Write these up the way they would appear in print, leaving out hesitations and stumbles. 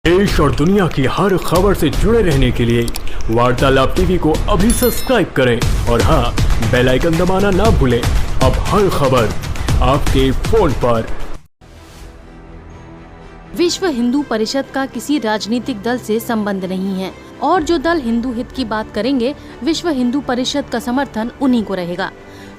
देश और दुनिया की हर खबर से जुड़े रहने के लिए वार्तालाप टीवी को अभी सब्सक्राइब करें और हाँ, बेल आइकन दबाना ना भूलें। अब हर खबर आपके फोन पर। विश्व हिंदू परिषद का किसी राजनीतिक दल से संबंध नहीं है और जो दल हिंदू हित की बात करेंगे, विश्व हिंदू परिषद का समर्थन उन्हीं को रहेगा।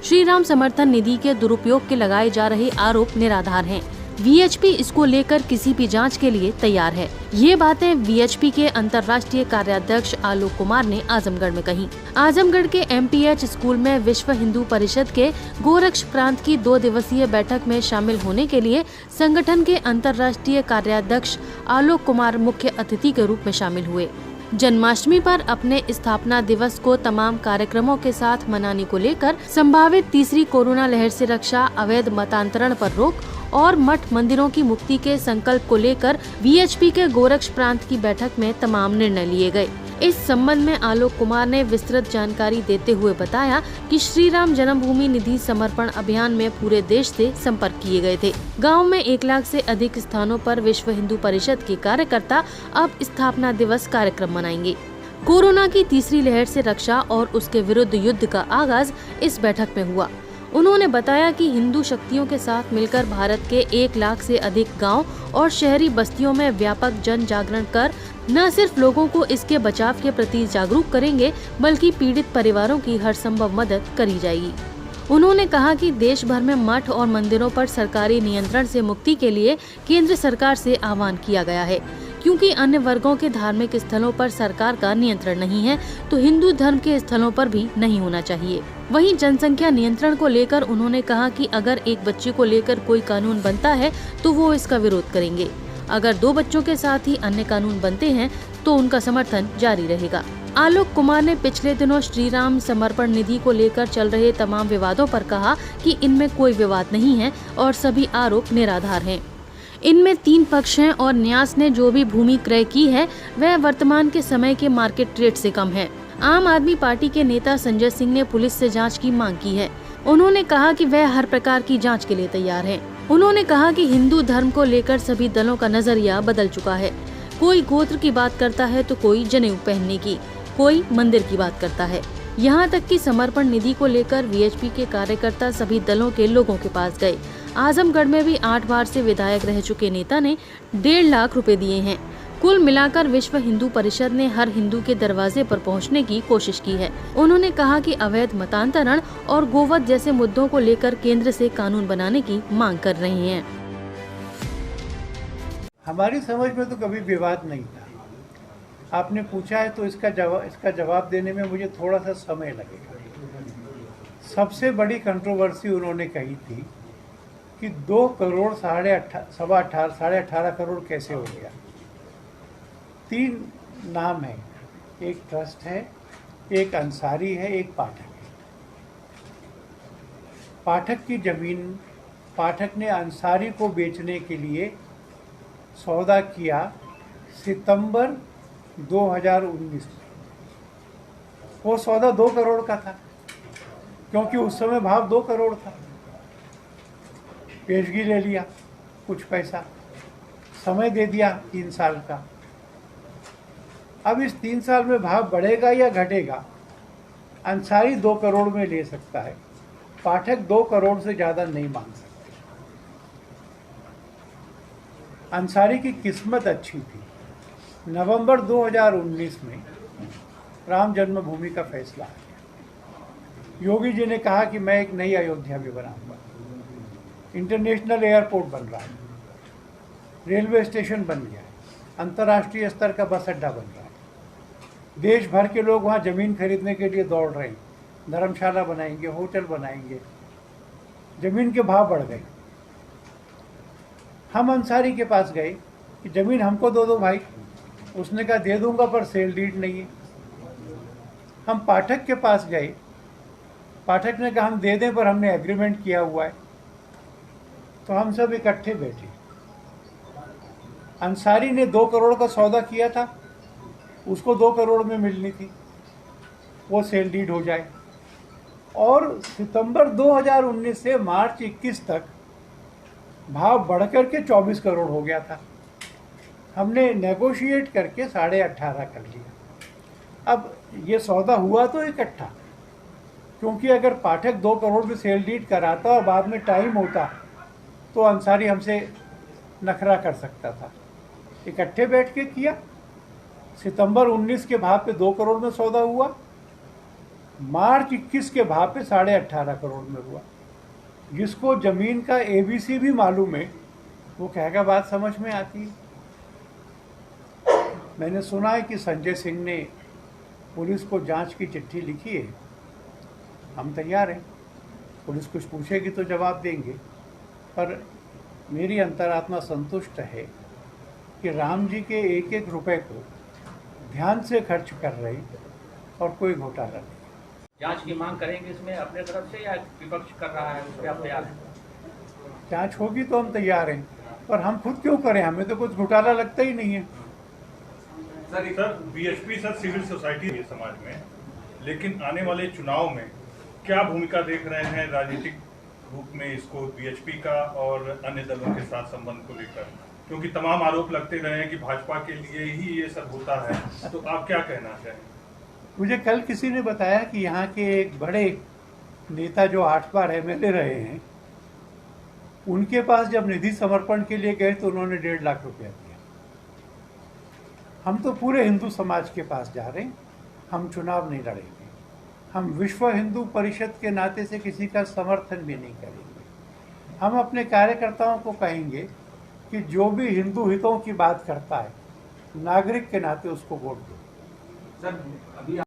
श्री राम समर्थन निधि के दुरुपयोग के लगाए जा रहे आरोप निराधार हैं। वीएचपी इसको लेकर किसी भी जांच के लिए तैयार है। ये बातें वीएचपी के अंतर्राष्ट्रीय कार्याध्यक्ष आलोक कुमार ने आजमगढ़ में कही। आजमगढ़ के एमपीएच स्कूल में विश्व हिंदू परिषद के गोरक्ष प्रांत की 2 दिवसीय बैठक में शामिल होने के लिए संगठन के अंतर्राष्ट्रीय कार्याध्यक्ष आलोक कुमार मुख्य अतिथि के रूप में शामिल हुए। जन्माष्टमी पर अपने स्थापना दिवस को तमाम कार्यक्रमों के साथ मनाने को लेकर संभावित तीसरी कोरोना लहर से रक्षा, अवैध मतांतरण पर रोक और मठ मंदिरों की मुक्ति के संकल्प को लेकर वीएचपी के गोरक्ष प्रांत की बैठक में तमाम निर्णय लिए गए। इस संबंध में आलोक कुमार ने विस्तृत जानकारी देते हुए बताया कि श्री राम जन्मभूमि निधि समर्पण अभियान में पूरे देश से संपर्क किए गए थे। गांव में 1 लाख से अधिक स्थानों पर विश्व हिंदू परिषद के कार्यकर्ता अब स्थापना दिवस कार्यक्रम मनाएंगे। कोरोना की तीसरी लहर से रक्षा और उसके विरुद्ध युद्ध का आगाज इस बैठक में हुआ। उन्होंने बताया कि हिंदू शक्तियों के साथ मिलकर भारत के 1 लाख से अधिक गांव और शहरी बस्तियों में व्यापक जन जागरण कर न सिर्फ लोगों को इसके बचाव के प्रति जागरूक करेंगे, बल्कि पीड़ित परिवारों की हर संभव मदद करी जाएगी। उन्होंने कहा कि देश भर में मठ और मंदिरों पर सरकारी नियंत्रण से मुक्ति के लिए केंद्र सरकार से आह्वान किया गया है। क्योंकि अन्य वर्गों के धार्मिक स्थलों पर सरकार का नियंत्रण नहीं है, तो हिंदू धर्म के स्थलों पर भी नहीं होना चाहिए। वहीं जनसंख्या नियंत्रण को लेकर उन्होंने कहा कि अगर एक बच्चे को लेकर कोई कानून बनता है तो वो इसका विरोध करेंगे। अगर 2 बच्चों के साथ ही अन्य कानून बनते हैं तो उनका समर्थन जारी रहेगा। आलोक कुमार ने पिछले दिनों श्री राम समर्पण निधि को लेकर चल रहे तमाम विवादों पर कहा कि इनमें कोई विवाद नहीं है और सभी आरोप निराधार हैं। इनमें 3 पक्ष हैं और न्यास ने जो भी भूमि क्रय की है वह वर्तमान के समय के मार्केट रेट से कम है। आम आदमी पार्टी के नेता संजय सिंह ने पुलिस से जांच की मांग की है। उन्होंने कहा कि वह हर प्रकार की जांच के लिए तैयार है। उन्होंने कहा कि हिंदू धर्म को लेकर सभी दलों का नजरिया बदल चुका है। कोई गोत्र की बात करता है तो कोई जनेऊ पहनने की, कोई मंदिर की बात करता है। यहाँ तक कि समर्पण निधि को लेकर वीएचपी के कार्यकर्ता सभी दलों के लोगों के पास गए। आजमगढ़ में भी 8 बार से विधायक रह चुके नेता ने 1.5 लाख रुपए दिए हैं। कुल मिलाकर विश्व हिंदू परिषद ने हर हिंदू के दरवाजे पर पहुंचने की कोशिश की है। उन्होंने कहा कि अवैध मतांतरण और गोवध जैसे मुद्दों को लेकर केंद्र से कानून बनाने की मांग कर रहे हैं। हमारी समझ में तो कभी विवाद नहीं था। आपने पूछा है तो इसका जवाब देने में मुझे थोड़ा सा समय लगेगा। सबसे बड़ी कंट्रोवर्सी उन्होंने कही थी कि 2 करोड़ साढ़े 18 करोड़ कैसे हो गया। 3 नाम है, एक ट्रस्ट है, एक अंसारी है, एक पाठक है। पाठक की जमीन पाठक ने अंसारी को बेचने के लिए सौदा किया सितंबर 2019 में। वो सौदा 2 करोड़ का था, क्योंकि उस समय भाव 2 करोड़ था। पेशगी ले लिया, कुछ पैसा समय दे दिया 3 साल का। अब इस 3 साल में भाव बढ़ेगा या घटेगा, अंसारी 2 करोड़ में ले सकता है, पाठक 2 करोड़ से ज़्यादा नहीं मांग सकते। अंसारी की किस्मत अच्छी थी। नवंबर 2019 में राम जन्मभूमि का फैसला आ गया। योगी जी ने कहा कि मैं एक नई अयोध्या भी बनाऊंगा। इंटरनेशनल एयरपोर्ट बन रहा है, रेलवे स्टेशन बन गया है, अंतर्राष्ट्रीय स्तर का बस अड्डा बन रहा है। देश भर के लोग वहाँ ज़मीन खरीदने के लिए दौड़ रहे हैं। धर्मशाला बनाएंगे, होटल बनाएंगे। ज़मीन के भाव बढ़ गए। हम अंसारी के पास गए कि ज़मीन हमको दो भाई। उसने कहा दे दूंगा, पर सेल डीड नहीं है। हम पाठक के पास गए, पाठक ने कहा हम दे दें, पर हमने एग्रीमेंट किया हुआ है। तो हम सब इकट्ठे बैठे। अंसारी ने 2 करोड़ का सौदा किया था, उसको 2 करोड़ में मिलनी थी, वो सेल डीड हो जाए। और सितंबर 2019 से मार्च 21 तक भाव बढ़कर के 24 करोड़ हो गया था। हमने नेगोशिएट करके 18.5 कर लिया। अब ये सौदा हुआ तो इकट्ठा, क्योंकि अगर पाठक 2 करोड़ में सेल डीड कराता और बाद में टाइम होता तो अंसारी हमसे नखरा कर सकता था। इकट्ठे बैठ के किया। सितंबर 19 के भाव पे 2 करोड़ में सौदा हुआ, मार्च 21 के भाव पे 18.5 करोड़ में हुआ। जिसको जमीन का ABC भी मालूम है वो कहेगा बात समझ में आती है। मैंने सुना है कि संजय सिंह ने पुलिस को जांच की चिट्ठी लिखी है। हम तैयार हैं, पुलिस कुछ पूछेगी तो जवाब देंगे, पर मेरी अंतरात्मा संतुष्ट है कि राम जी के एक एक रुपए को ध्यान से खर्च कर रहे और कोई घोटाला नहीं। जांच की मांग करेंगे इसमें अपने तरफ से या विपक्ष कर रहा है, उस पर आप तैयार हैं? जांच होगी तो हम तैयार हैं, पर हम खुद क्यों करें, हमें तो कुछ घोटाला लगता ही नहीं है। Sir BHP sir civil society है समाज में, लेकिन आने वाले चुनाव में क्या भूमिका देख रहे हैं राजनीतिक रूप में इसको बीएचपी का और अन्य दलों के साथ संबंध को लेकर, क्योंकि तमाम आरोप लगते रहे हैं कि भाजपा के लिए ही ये सब होता है, तो आप क्या कहना चाहेंगे? मुझे कल किसी ने बताया कि यहाँ के एक बड़े नेता जो 8 बार MLA रहे हैं, उनके पास जब निधि समर्पण के लिए गए तो उन्होंने 1.5 लाख रुपया दिया। हम तो पूरे हिंदू समाज के पास जा रहे हैं, हम चुनाव नहीं लड़ेंगे। हम विश्व हिंदू परिषद के नाते से किसी का समर्थन भी नहीं करेंगे। हम अपने कार्यकर्ताओं को कहेंगे कि जो भी हिंदू हितों की बात करता है, नागरिक के नाते उसको वोट दो। सर अभी